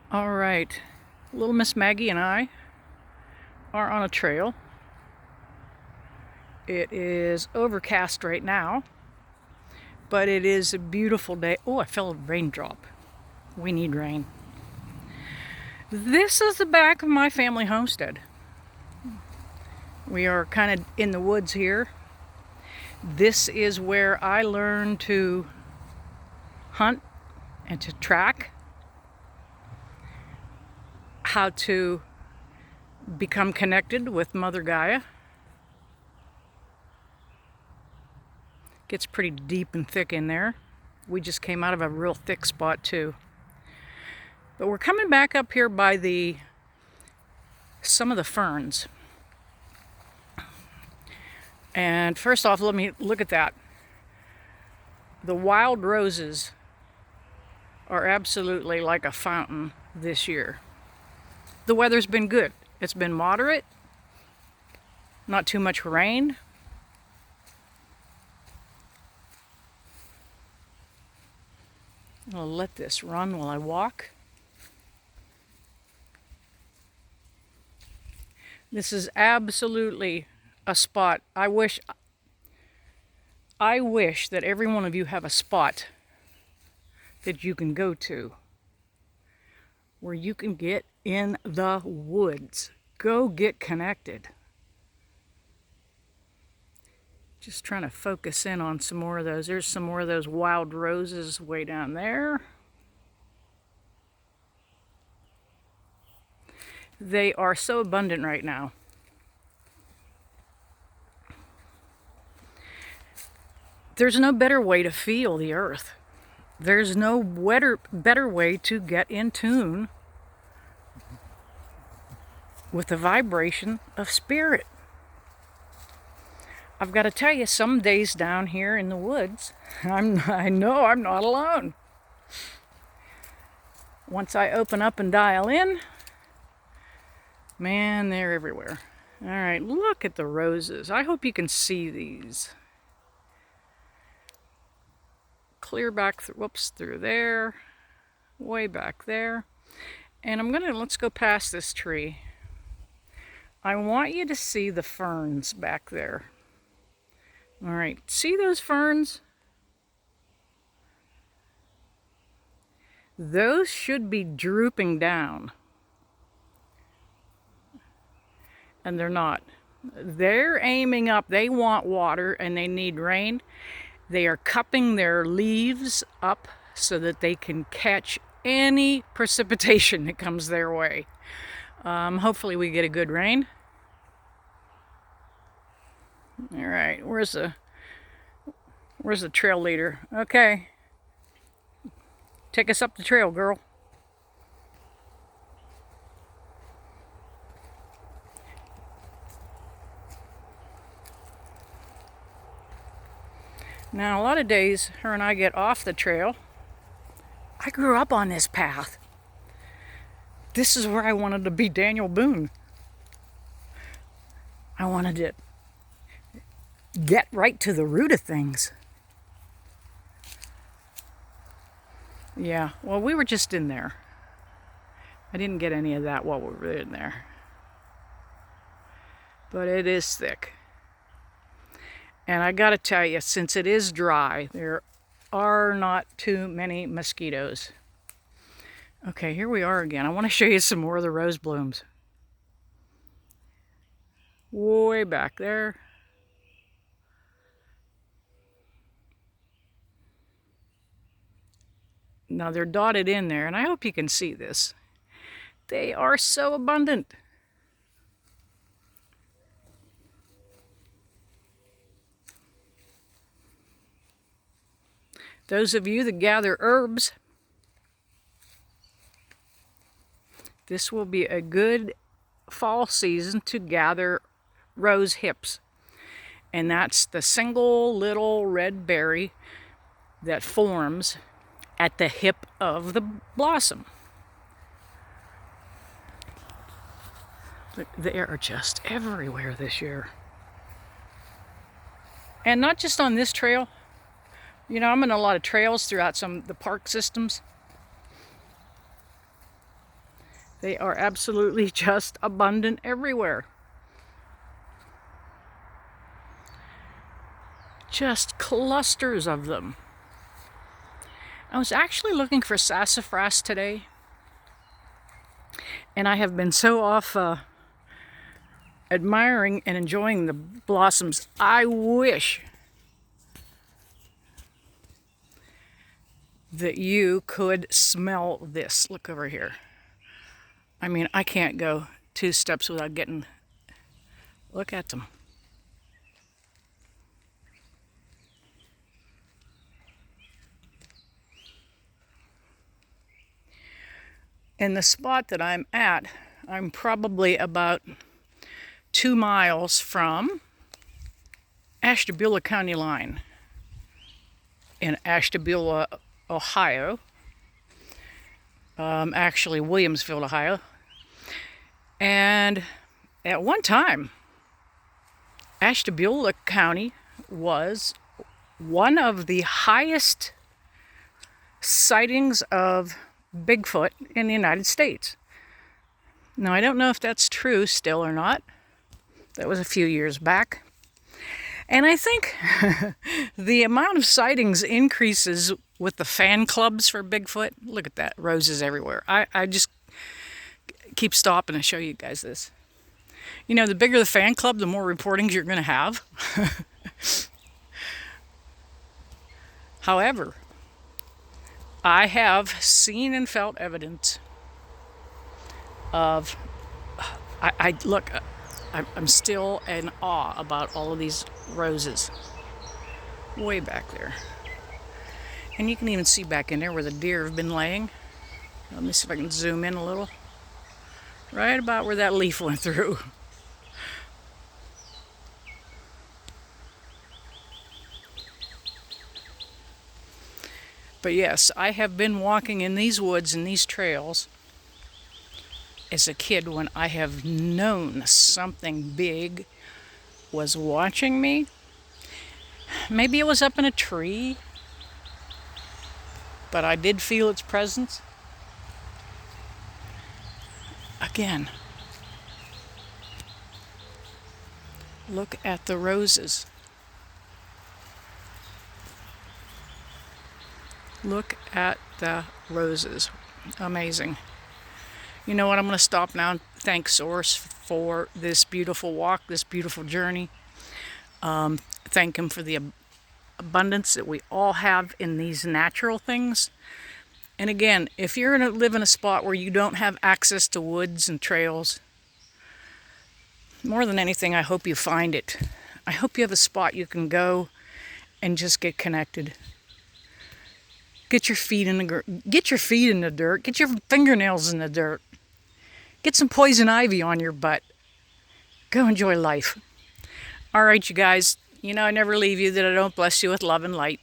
All right, little Miss Maggie and I are on a trail. It is overcast right now, but it is a beautiful day. Oh, I felt a raindrop. We need rain. This is the back of my family homestead. We are kind of in the woods here. This is where I learned to hunt and to track, how to become connected with Mother Gaia. Gets pretty deep and thick in there. We just came out of a real thick spot too. But we're coming back up here by some of the ferns. And first off, let me look at that. The wild roses are absolutely like a fountain this year. The weather's been good. It's been moderate, not too much rain. I'll let this run while I walk. This is absolutely a spot. I wish that every one of you have a spot that you can go to where you can get in the woods. Go get connected. Just trying to focus in on some more of those. There's some more of those wild roses way down there. They are so abundant right now. There's no better way to feel the earth. There's no better way to get in tune with the vibration of spirit. I've got to tell you, some days down here in the woods, I know I'm not alone. Once I open up and dial in, man, they're everywhere. All right, look at the roses. I hope you can see these. Clear back, through there, way back there. And let's go past this tree. I want you to see the ferns back there. All right, see those ferns? Those should be drooping down. And they're not. They're aiming up. They want water and they need rain. They are cupping their leaves up so that they can catch any precipitation that comes their way. Hopefully we get a good rain. All right, where's the trail leader? Okay, take us up the trail, girl. Now, a lot of days, her and I get off the trail. I grew up on this path. This is where I wanted to be Daniel Boone. I wanted to get right to the root of things. Yeah, well, we were just in there. I didn't get any of that while we were in there. But it is thick. And I gotta tell you, since it is dry, there are not too many mosquitoes. Okay, here we are again. I want to show you some more of the rose blooms. Way back there. Now they're dotted in there, and I hope you can see this. They are so abundant. Those of you that gather herbs, this will be a good fall season to gather rose hips. And that's the single little red berry that forms at the hip of the blossom. They are just everywhere this year. And not just on this trail. You know, I'm in a lot of trails throughout some of the park systems. They are absolutely just abundant everywhere. Just clusters of them. I was actually looking for sassafras today, and I have been so off admiring and enjoying the blossoms. I wish that you could smell this. Look over here. I mean, I can't go 2 steps without getting... Look at them. In the spot that I'm at, I'm probably about 2 miles from Ashtabula County line in Ashtabula, Ohio. Actually Williamsville, Ohio. And at one time, Ashtabula County was one of the highest sightings of Bigfoot in the United States. Now, I don't know if that's true still or not. That was a few years back. And I think the amount of sightings increases with the fan clubs for Bigfoot. Look at that, roses everywhere. I just keep stopping and show you guys this. You know, the bigger the fan club, the more reportings you're going to have. However, I have seen and felt evidence of, look, I'm still in awe about all of these roses way back there. And you can even see back in there where the deer have been laying. Let me see if I can zoom in a little. Right about where that leaf went through. But yes, I have been walking in these woods and these trails as a kid when I have known something big was watching me. Maybe it was up in a tree, but I did feel its presence. Again, look at the roses. Look at the roses. Amazing. You know what? I'm going to stop now and thank Source for this beautiful walk, this beautiful journey. Thank him for the abundance that we all have in these natural things. And again, if you're going to live in a spot where you don't have access to woods and trails, more than anything, I hope you find it. I hope you have a spot you can go and just get connected. Get your feet in the dirt. Get your feet in the dirt. Get your fingernails in the dirt. Get some poison ivy on your butt. Go enjoy life. All right, you guys. You know I never leave you, that I don't bless you with love and light.